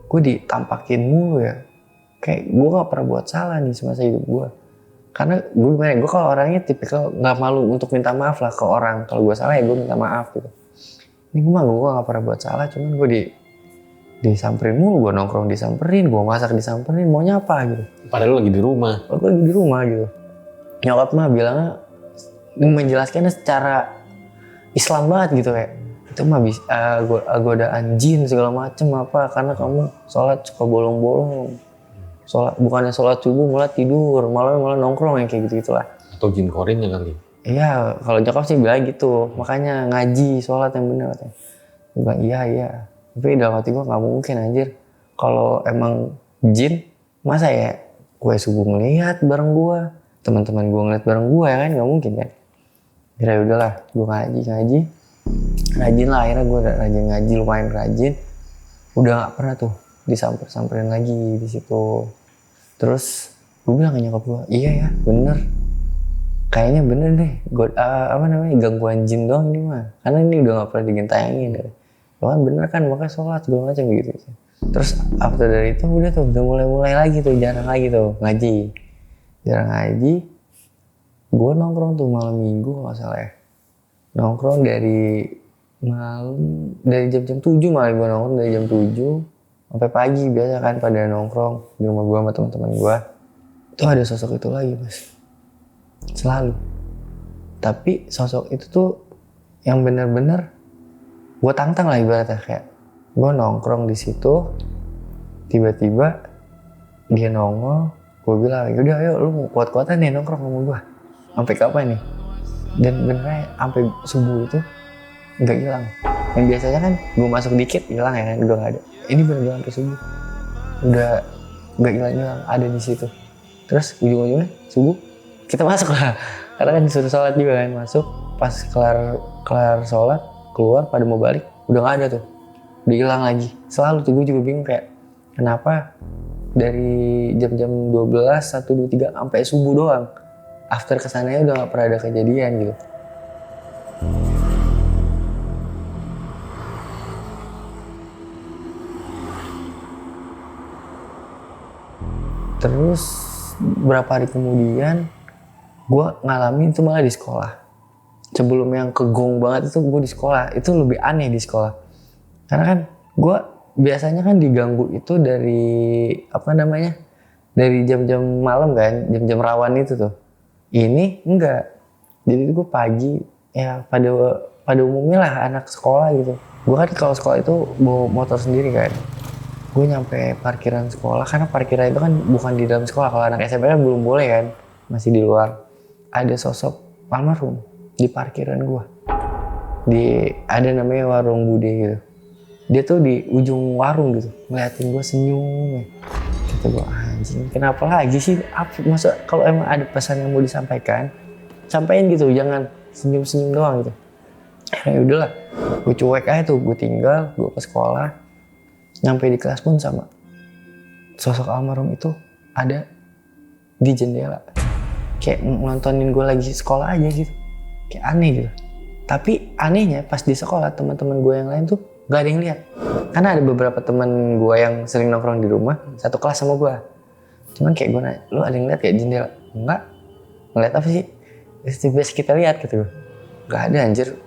gue ditampakin mulu ya, kayak gue gak pernah buat salah nih semasa hidup gue. Karena gue kalau orangnya tipikal gak malu untuk minta maaf lah ke orang. Kalau gue salah ya gue minta maaf gitu. Ini gue gak pernah buat salah, cuman gue disamperin mulu, gue nongkrong disamperin, gue masak disamperin, maunya apa gitu. Padahal lu lagi di rumah. Aku lagi di rumah gitu. Nyokap mah bilangnya menjelaskannya secara Islam banget gitu, kayak itu mah godaan jin segala macem apa, karena kamu sholat suka bolong-bolong, bukannya sholat subuh malah tidur, malah nongkrong yang kayak gitu-gitulah. Atau jin korinnya kali. Iya, kalau nyokap sih bilang gitu, makanya ngaji sholat yang benar katanya. Gue bilang iya, tapi dalam hati gue nggak mungkin anjir, kalau emang jin masa ya gue subuh ngeliat bareng gue, teman-teman gue ngeliat bareng gue ya kan, nggak mungkin kan. Kira udahlah, gue ngaji, rajin lah, akhirnya gue rajin ngaji, lumayan rajin, udah nggak pernah tuh disamperin lagi di situ. Terus gue bilang ke nyokap gue, iya ya bener, kayaknya bener deh, gangguan jin doang ini mah, karena ini udah nggak pernah digentayangin deh. Kan bener kan, makanya sholat segala macam gitu. Terus after dari itu udah tuh udah mulai lagi tuh, jarang lagi tuh ngaji. Gue nongkrong tuh malam minggu nggak salah ya, nongkrong dari jam 7 malah, gue nongkrong dari jam 7 sampai pagi biasa kan, pada nongkrong di rumah gue sama teman-teman gue. Tuh ada sosok itu lagi mas, selalu. Tapi sosok itu tuh yang benar-benar gue tantang lah ibaratnya, kayak gue nongkrong di situ, tiba-tiba dia nongol, gue bilang yaudah ayo lu mau kuat-kuatan nih nongkrong sama gue, sampai kapan nih? Dan benernya sampai subuh itu nggak hilang. Yang biasanya kan gue masuk dikit hilang ya kan, udah nggak ada. Ini bener-bener sampai subuh udah nggak hilang, ada di situ. Terus ujung-ujungnya subuh kita masuk lah, karena kan disuruh sholat juga kan, masuk pas kelar sholat keluar pada mau balik udah nggak ada tuh, udah hilang lagi. Selalu tuh gue juga bingung kayak kenapa dari jam-jam 12, 1, 2, 3 sampai subuh doang, after kesananya udah nggak pernah ada kejadian gitu. Terus berapa hari kemudian gue ngalamin itu malah di sekolah. Sebelum yang kegong banget itu gue di sekolah, itu lebih aneh di sekolah. Karena kan gue biasanya kan diganggu itu dari dari jam-jam malam kan, jam-jam rawan itu tuh. Ini enggak. Jadi gue pagi ya pada umumnya lah anak sekolah gitu. Gue kan kalau sekolah itu bawa motor sendiri kan. Gue nyampe parkiran sekolah, karena parkiran itu kan bukan di dalam sekolah. Kalau anak SMP kan belum boleh kan, masih di luar. Ada sosok almarhum di parkiran gue. Ada namanya warung Bude gitu. Dia tuh di ujung warung gitu, ngeliatin gue senyum. Kata gue anjing, kenapa lagi sih? Masa kalau emang ada pesan yang mau disampaikan, sampaikan gitu, jangan senyum-senyum doang gitu. Ya udahlah, gue cuek aja tuh, gue tinggal, gue ke sekolah. Nyampe di kelas pun sama sosok almarhum itu ada di jendela, kayak nontonin gue lagi sekolah aja gitu, kayak aneh gitu. Tapi anehnya pas di sekolah teman-teman gue yang lain tuh gak ada yang lihat, karena ada beberapa teman gue yang sering nongkrong di rumah satu kelas sama gue. Cuman kayak gue nanya, lu ada yang lihat kayak jendela? Enggak. Ngeliat apa sih? Biasa kita lihat gitu. Gak ada anjir,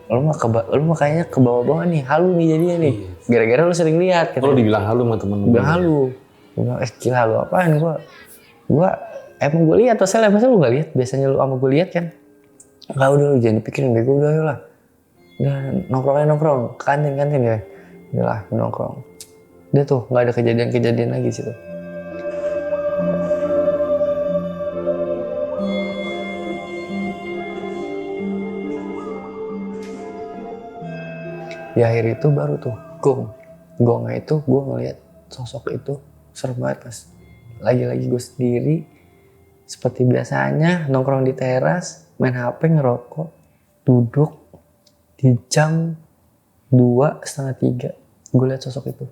lu mah kayaknya ke bawah-bawah nih, halu nih jadinya nih. Gara-gara lu sering lihat. Lu dibilang halu sama temen lu. Bilang halu. Gue bilang, gila halu apaan? Gue emang gue lihat, masa lu gak lihat? Biasanya lu sama gue lihat kan? Enggak, udah lu jangan dipikirin bego, udah ayolah. Udah nongkrong, kantin ya. Udah lah, nongkrong. Udah tuh, gak ada kejadian lagi situ. Di akhir itu baru tuh gongnya itu gue ngeliat sosok itu, serem banget mas. Lagi-lagi gue sendiri seperti biasanya nongkrong di teras, main HP, ngerokok. duduk di jam 2:30 gue liat sosok itu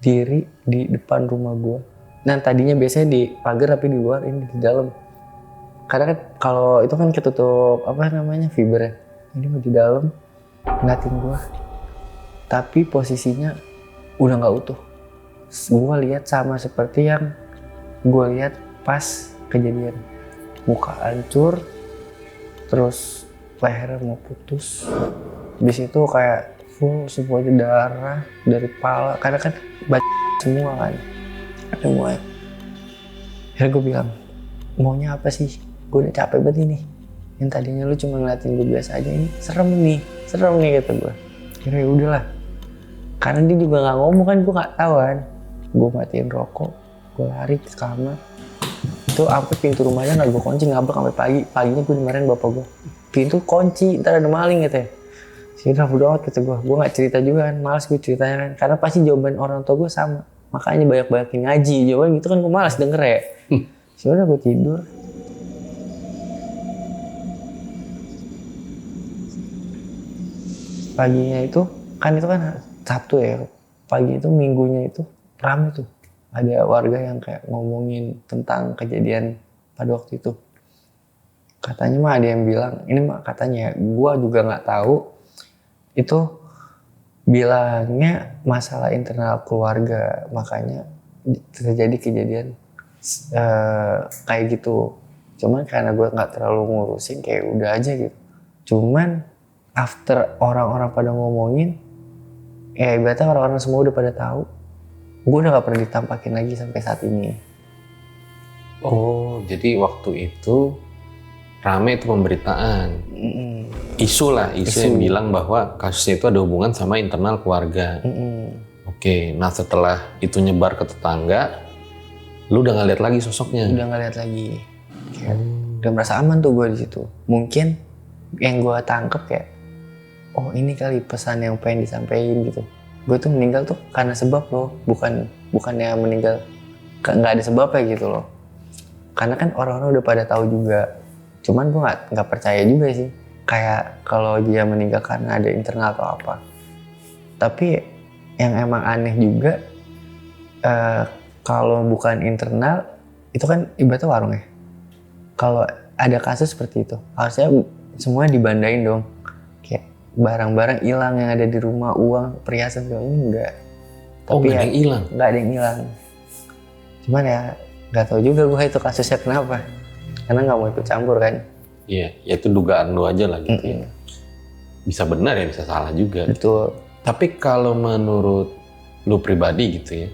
diri di depan rumah gue. Nah tadinya biasanya di pagar tapi di luar, ini di dalam. Karena kan kalau itu kan ketutup fiber ya. Ini mah di dalam ngeliatin gue. Tapi posisinya udah nggak utuh. Gue lihat sama seperti yang gue lihat pas kejadian. Muka hancur, terus lehernya mau putus. Habis itu kayak full semuanya darah dari kepala. Karena kan semua kan. Semuanya. Akhirnya gue bilang, maunya apa sih? Gue udah capek banget ini. Yang tadinya lu cuma ngeliatin gue biasa aja, ini serem nih kata gue. Akhirnya ya udahlah. Karena dia juga nggak ngomong kan, gue nggak tahu kan. Gue matiin rokok, gue lari ke kamar. Itu sampai pintu rumahnya nggak gue kunci, ngabrak sampai pagi. Paginya gue dimarahin bapak gue. Pintu kunci, ntar ada maling gitu ya. Sudah bodo amat kata gue nggak cerita juga kan, malas gue ceritanya kan. Karena pasti jawaban orang tua gue sama. Makanya banyak-banyakin ngaji, jawaban gitu kan gue malas denger ya. Sudah gue tidur. Paginya itu kan Sabtu ya, pagi itu minggunya itu ramai tuh, ada warga yang kayak ngomongin tentang kejadian pada waktu itu. Katanya mah ada yang bilang, ini mah katanya gua juga nggak tahu, itu bilangnya masalah internal keluarga, makanya terjadi kejadian kayak gitu. Cuman karena gua nggak terlalu ngurusin, kayak udah aja gitu. Cuman after orang-orang pada ngomongin, ya ibaratnya orang-orang semua udah pada tahu, gue udah gak pernah ditampakin lagi sampai saat ini. Oh, jadi waktu itu rame itu pemberitaan. Isu yang bilang bahwa kasusnya itu ada hubungan sama internal keluarga. Oke, nah setelah itu nyebar ke tetangga, lu udah gak lihat lagi sosoknya? Udah gak lihat lagi. Udah merasa aman tuh gue di situ. Mungkin yang gue tangkep kayak, oh ini kali pesan yang pengen disampaikan gitu. Gue tuh meninggal tuh karena sebab loh, bukannya meninggal nggak ada sebabnya gitu loh. Karena kan orang-orang udah pada tahu juga. Cuman gue nggak percaya juga sih. Kayak kalau dia meninggal karena ada internal atau apa. Tapi yang emang aneh juga, kalau bukan internal itu kan ibaratnya warung ya. Kalau ada kasus seperti itu, harusnya semua dibandain dong. Barang-barang hilang yang ada di rumah, uang, perhiasan segala ini enggak. Tapi nggak ada yang hilang? Nggak ada yang hilang. Cuman ya nggak tahu juga gue itu kasusnya kenapa. Karena nggak mau ikut campur kan. Iya, ya itu dugaan lu aja lah gitu ya. Bisa benar ya, bisa salah juga. Betul. Tapi kalau menurut lu pribadi gitu ya,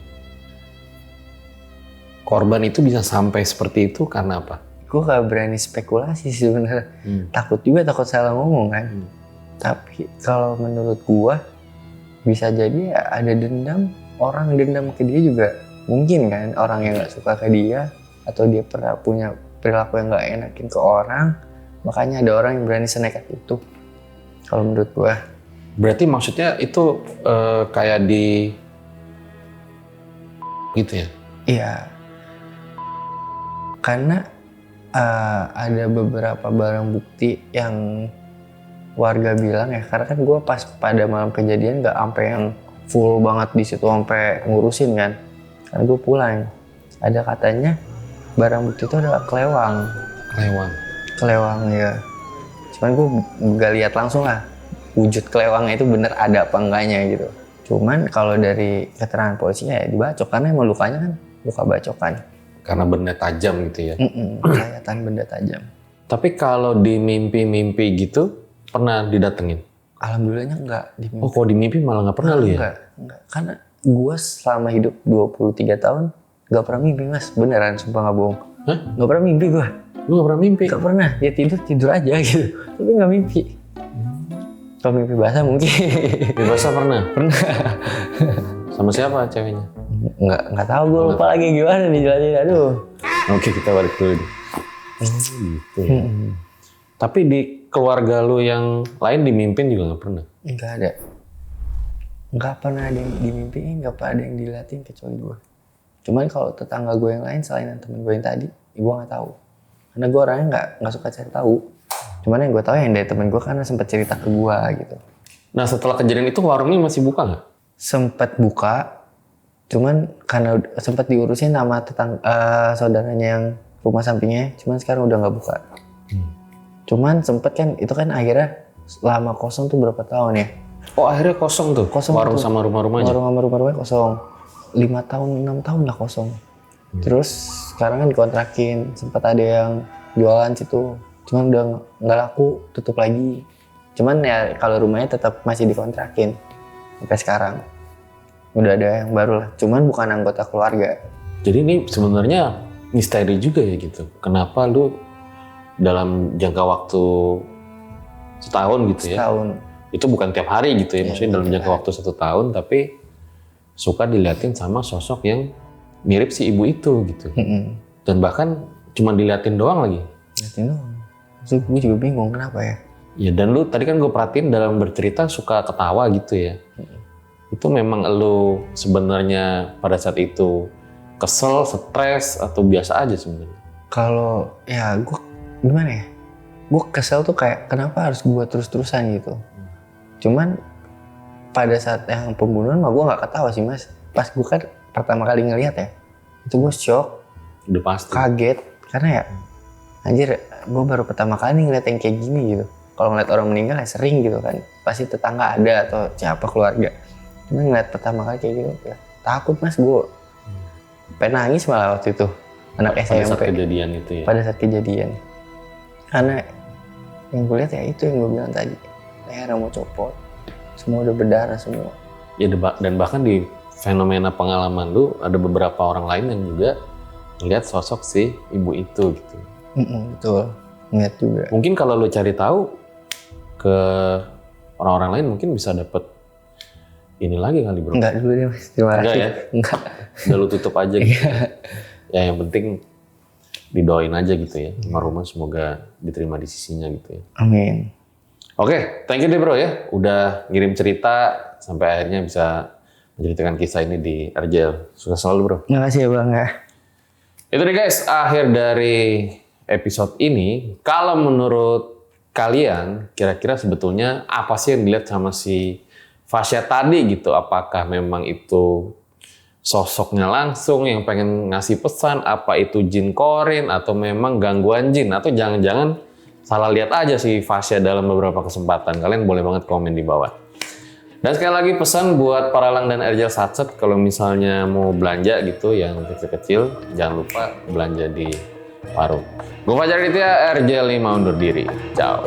korban itu bisa sampai seperti itu karena apa? Gue gak berani spekulasi sih sebenarnya. Takut salah ngomong kan. Tapi kalau menurut gua bisa jadi ya ada dendam, orang dendam ke dia juga mungkin kan, orang yang nggak suka ke dia atau dia pernah punya perilaku yang nggak enakin ke orang, makanya ada orang yang berani senekat itu. Kalau menurut gua. Berarti maksudnya itu kayak di gitu ya? Iya. Karena ada beberapa barang bukti yang warga bilang ya, karena kan gue pas pada malam kejadian nggak sampai yang full banget di situ sampai ngurusin kan, karena gue pulang. Ada katanya barang bukti itu adalah kelewang ya. Cuman gue nggak lihat langsung lah wujud kelewangnya itu bener ada apa enggaknya gitu. Cuman kalau dari keterangan polisinya ya dibacok, karena emang lukanya kan luka bacokan. Karena benda tajam gitu ya? Kelihatan benda tajam. Tapi kalau di mimpi-mimpi gitu pernah didatengin? Alhamdulillahnya enggak di mimpi. Oh, kalau di mimpi malah nggak pernah lu ya? Enggak. Karena gue selama hidup 23 tahun nggak pernah mimpi mas, beneran sumpah nggak bohong. Hah? Nggak pernah mimpi gue. Lu nggak pernah mimpi? Nggak pernah, ya tidur aja gitu. Tapi nggak mimpi. Kalau mimpi basah mungkin. Mimpi basah pernah? Pernah. Sama siapa ceweknya? Nggak tahu, gue lupa lagi gimana dijelasin. Aduh. Oke, kita balik dulu. Gitu. Tapi di keluarga lu yang lain dimimpin juga nggak pernah? Nggak ada. Nggak pernah ada yang dimimpiin, nggak pernah ada yang diliatin kecuali gue. Cuman kalau tetangga gue yang lain selain temen gue yang tadi, gue nggak tahu. Karena gue orangnya nggak suka cari tahu. Cuman yang gue tahu yang dari temen gue karena sempat cerita ke gue gitu. Nah setelah kejadian itu warungnya masih buka nggak? Sempat buka, cuman karena sempat diurusin sama saudaranya yang rumah sampingnya, cuman sekarang udah nggak buka. Cuman sempet kan, itu kan akhirnya lama kosong tuh berapa tahun ya? Oh akhirnya kosong tuh? Kosong warung tuh. sama rumah-rumahnya? Warung sama rumah-rumahnya kosong. 5 tahun, 6 tahun lah kosong. Terus sekarang kan dikontrakin, sempat ada yang jualan situ. Cuman udah nggak laku, tutup lagi. Cuman ya kalau rumahnya tetap masih dikontrakin sampai sekarang. Udah ada yang baru lah, cuman bukan anggota keluarga. Jadi ini sebenarnya misteri juga ya gitu. Kenapa lu dalam jangka waktu setahun gitu ya? Setahun. Itu bukan tiap hari gitu ya, maksudnya dalam jangka hari. waktu 1 tahun, tapi suka diliatin sama sosok yang mirip si ibu itu gitu. Dan bahkan cuma diliatin doang lagi. Liatin doang. Terus gue juga bingung kenapa ya. Ya dan lu tadi kan gue perhatiin dalam bercerita suka ketawa gitu ya. Itu memang lu sebenarnya pada saat itu kesel, stres, atau biasa aja sebenarnya? Kalau ya gue gimana ya? Gue kesel tuh kayak kenapa harus gue terus-terusan gitu. Cuman pada saat yang pembunuhan mah gue nggak ketawa sih mas. Pas gue kan pertama kali ngeliat ya, itu gue shock, Udah pasti. kaget. Karena ya anjir, gue baru pertama kali ngeliat yang kayak gini gitu. Kalau ngeliat orang meninggal ya sering gitu kan, pasti tetangga ada atau siapa keluarga. Cuman ngeliat pertama kali kayak gitu ya takut mas, gue pengen nangis malah waktu itu, anak SMP. Pada saat kejadian itu ya? Pada saat kejadian. Karena yang gue lihat ya itu yang gue bilang tadi, leher mau copot, semua udah berdarah semua. Ya dan bahkan di fenomena pengalaman lu ada beberapa orang lain yang juga ngeliat sosok si ibu itu gitu. Betul, ngeliat juga. Mungkin kalau lu cari tahu ke orang-orang lain mungkin bisa dapet ini lagi kali bro. Enggak dulu deh mas, terima kasih. Enggak ya? Enggak. Udah lu tutup aja gitu. Ya yang penting didoain aja gitu ya. Rumah semoga diterima di sisinya gitu ya. Amin. Oke, thank you deh bro ya. Udah ngirim cerita sampai akhirnya bisa menceritakan kisah ini di RJL. Sukses selalu bro. Terima kasih ya bang ya. Itu deh guys, akhir dari episode ini. Kalau menurut kalian, kira-kira sebetulnya apa sih yang dilihat sama si Fasya tadi gitu? Apakah memang itu sosoknya langsung yang pengen ngasih pesan? Apa itu jin korin? Atau memang gangguan jin? Atau jangan-jangan salah lihat aja si Fasya dalam beberapa kesempatan? Kalian boleh banget komen di bawah. Dan sekali lagi pesan buat para Lang dan RJL Satset, kalau misalnya mau belanja gitu yang kecil-kecil, jangan lupa belanja di warung. Gue Fajar Aditya, RJL 5 undur diri. Ciao.